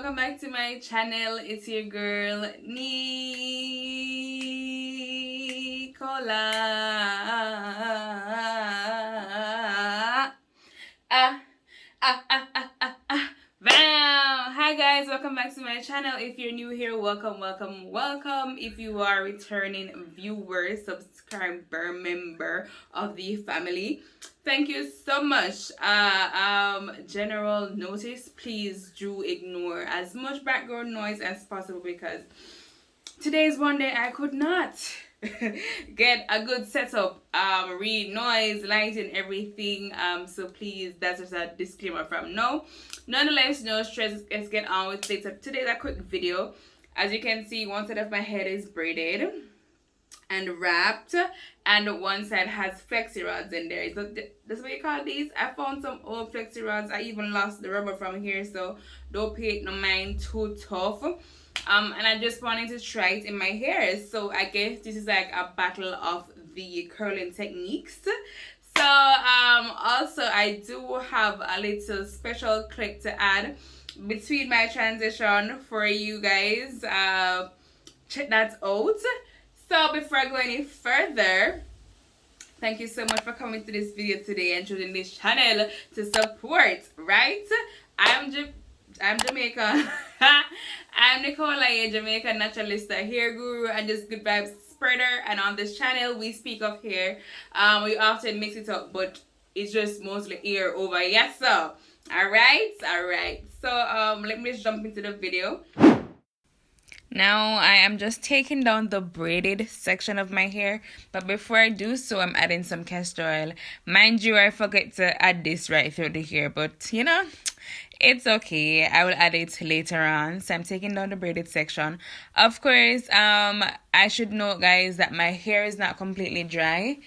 welcome back to my channel. It's your girl Nicola. Bam! Hi guys, welcome back to my channel. If you're new here, welcome. If you are returning viewer, subscriber, member of the family, thank you so much. General notice, please do ignore as much background noise as possible because today is one day I could not get a good setup, read noise, lighting, everything. So please, that's just a disclaimer from now. Nonetheless, no stress, let's get on with it. So today's a quick video. As you can see, one side of my head is braided and wrapped, and one side has flexi rods in there. So that's what you call these. I found some old flexi rods. I even lost the rubber from here, so don't pay it no mind, too tough. And I just wanted to try it in my hair. So I guess this is like a battle of the curling techniques. So also I do have a little special clip to add between my transition for you guys. Check that out. So before I go any further, thank you so much for coming to this video today and choosing this channel to support, right? I'm Jamaica. I'm Nicola, a Jamaican naturalist, a hair guru, and just good vibes spreader. And on this channel, we speak of hair. We often mix it up, but it's just mostly hair over. Yes, sir. All right. So let me just jump into the video. Now I am just taking down the braided section of my hair, but before I do so, I'm adding some castor oil. Mind you, I forget to add this right through the hair, but you know, it's okay. I will add it later on. So I'm taking down the braided section. Of course, I should note, guys, that my hair is not completely dry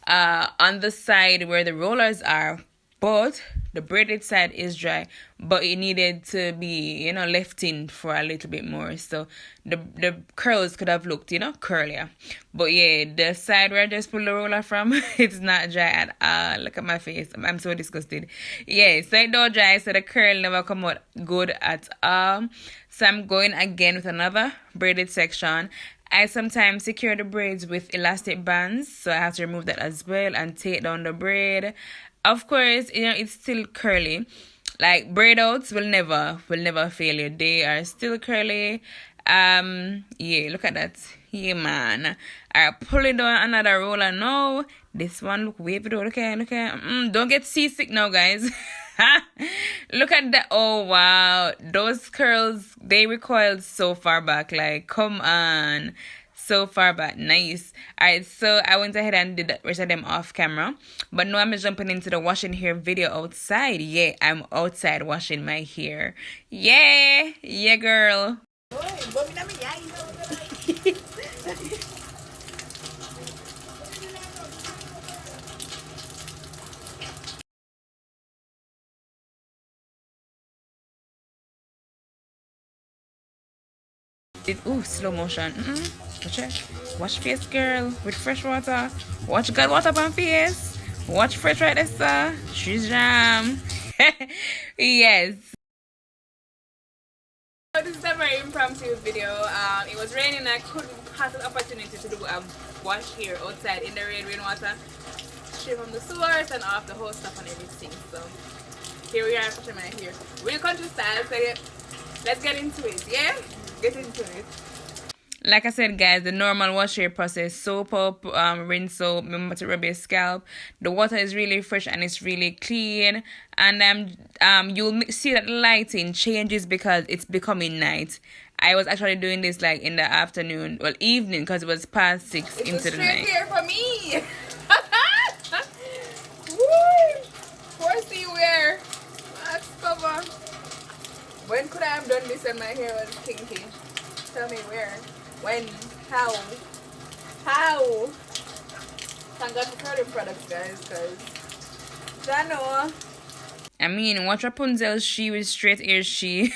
on the side where the rollers are, but the braided side is dry, but it needed to be, you know, left in for a little bit more, so the curls could have looked, you know, curlier. But yeah, the side where I just pulled the roller from, it's not dry at all. Look at my face, I'm so disgusted. Yeah, so it don't dry, so the curl never come out good at all. So I'm going again with another braided section. I sometimes secure the braids with elastic bands, so I have to remove that as well and take down the braid. Of course, you know, it's still curly. Like, braid outs will never fail you. They are still curly. Yeah, look at that. Yeah, man. Alright, pulling down another roller now. This one look wavy though. Look at. Don't get seasick now, guys. Look at that. Oh wow, those curls, they recoiled so far back. Like, come on. So far back, nice. Alright, so I went ahead and did the rest of them off camera, but now I'm jumping into the washing hair video outside. Yeah, I'm outside washing my hair. Yeah girl. Ooh, slow motion. Watch it. Wash face, girl, with fresh water. Watch God water on face. Watch fresh right there, sir. She's jam. Yes. So this is a very impromptu video. It was raining and I couldn't have the opportunity to do a wash here outside in the rainwater. Straight from the sewers and off the whole stuff and everything. So here we are washing my hair. Real country style. So yeah, let's get into it. Yeah? Get into it. Like I said, guys, the normal wash hair process: soap up, rinse soap, remember to rub your scalp. The water is really fresh and it's really clean, and you'll see that the lighting changes because it's becoming night. I was actually doing this like in the afternoon, well, evening, because it was past 6 into the night. It's here for me. Woo! Horsey wear. Let's cover. When could I have done this when my hair was kinky? Tell me where. When? How? Thank God for curling products, guys, because I know. I mean, what Rapunzel, she with straight hair, she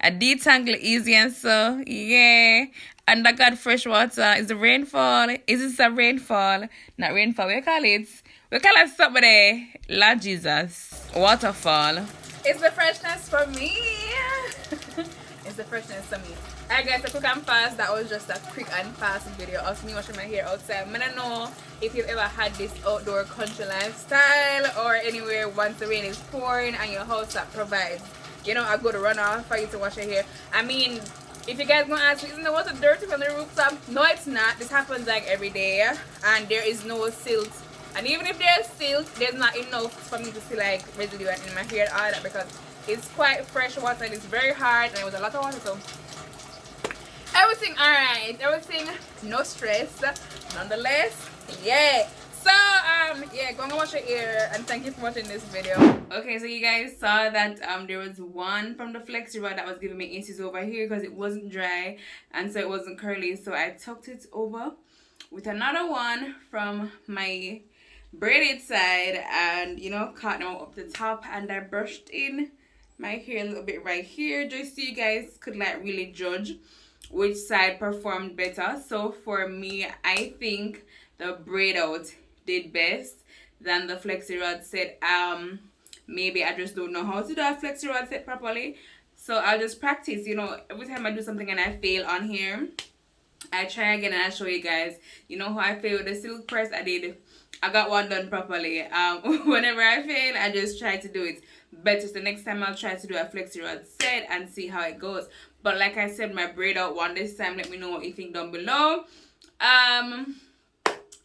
a detangle easy and so, yeah. Under God fresh water. Is the rainfall? Is this a rainfall? Not rainfall, we call it something there. Lord Jesus. Waterfall. It's the freshness for me. the freshness to me. Alright guys, so quick and fast, that was just a quick and fast video of me washing my hair outside. I don't know if you've ever had this outdoor country lifestyle or anywhere once the rain is pouring and your house that provides, you know, a good runoff for you to wash your hair. I mean, if you guys gonna ask me, isn't the water dirty from the rooftop? No, it's not. This happens like every day, and there is no silt. And even if there's silt, there's not enough for me to see like residue in my hair and all that, because it's quite fresh water and it's very hard and it was a lot of water. So everything alright, everything no stress nonetheless. Yeah. So yeah, go and wash your hair, and thank you for watching this video. Okay, so you guys saw that there was one from the Flexi rod that was giving me issues over here because it wasn't dry and so it wasn't curly, so I tucked it over with another one from my braided side and, you know, caught them up the top, and I brushed in my hair a little bit right here just so you guys could like really judge which side performed better. So for me, I think the braid out did best than the Flexi rod set. Maybe I just don't know how to do a Flexi rod set properly, so I'll just practice. You know, every time I do something and I fail on here, I try again and I'll show you guys. You know how I failed the silk press? I got one done properly. Whenever I fail, I just try to do it better. So next time I'll try to do a Flexi rod set and see how it goes. But like I said, my braid out one this time. Let me know what you think down below.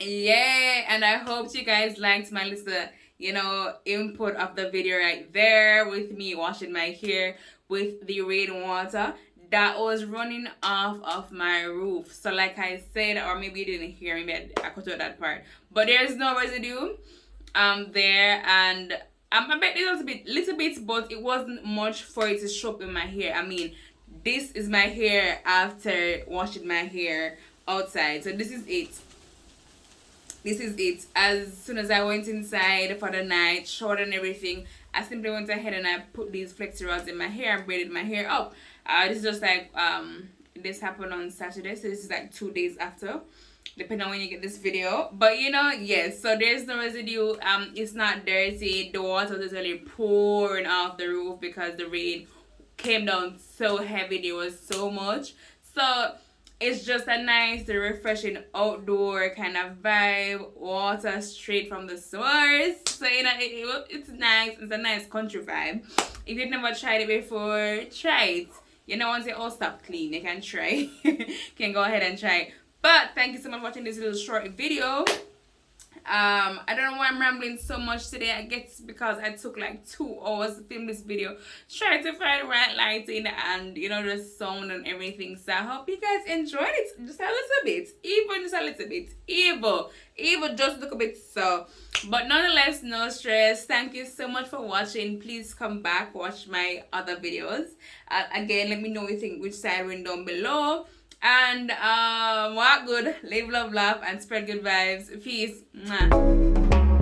Yeah, and I hope you guys liked my little, you know, input of the video right there with me washing my hair with the rainwater that was running off of my roof. So like I said, or maybe you didn't hear me, I cut out that part, but there's no residue there, and I bet it was a little bit, but it wasn't much for it to show up in my hair. I mean, this is my hair after washing my hair outside. So this is it. This is it. As soon as I went inside for the night, showered and everything, I simply went ahead and I put these Flexi rods in my hair and braided my hair up. This is just like, this happened on Saturday, so this is like 2 days after, depending on when you get this video. But you know, yes, so there's no residue. It's not dirty. The water was literally pouring off the roof because the rain came down so heavy. There was so much. So it's just a nice, refreshing outdoor kind of vibe. Water straight from the source. So you know, it's nice. It's a nice country vibe. If you've never tried it before, try it. You know, once you all stop clean, you can try. Can go ahead and try it. But thank you so much for watching this little short video. I don't know why I'm rambling so much today. I guess because I took like 2 hours to film this video, trying to find the right lighting and, you know, the sound and everything. So I hope you guys enjoyed it just a little bit, even just a little bit, even just a little bit. So, but nonetheless, no stress. Thank you so much for watching. Please come back, watch my other videos. Again, let me know what you think, which side went down below. And what good, live, love, laugh, and spread good vibes. Peace. Mwah.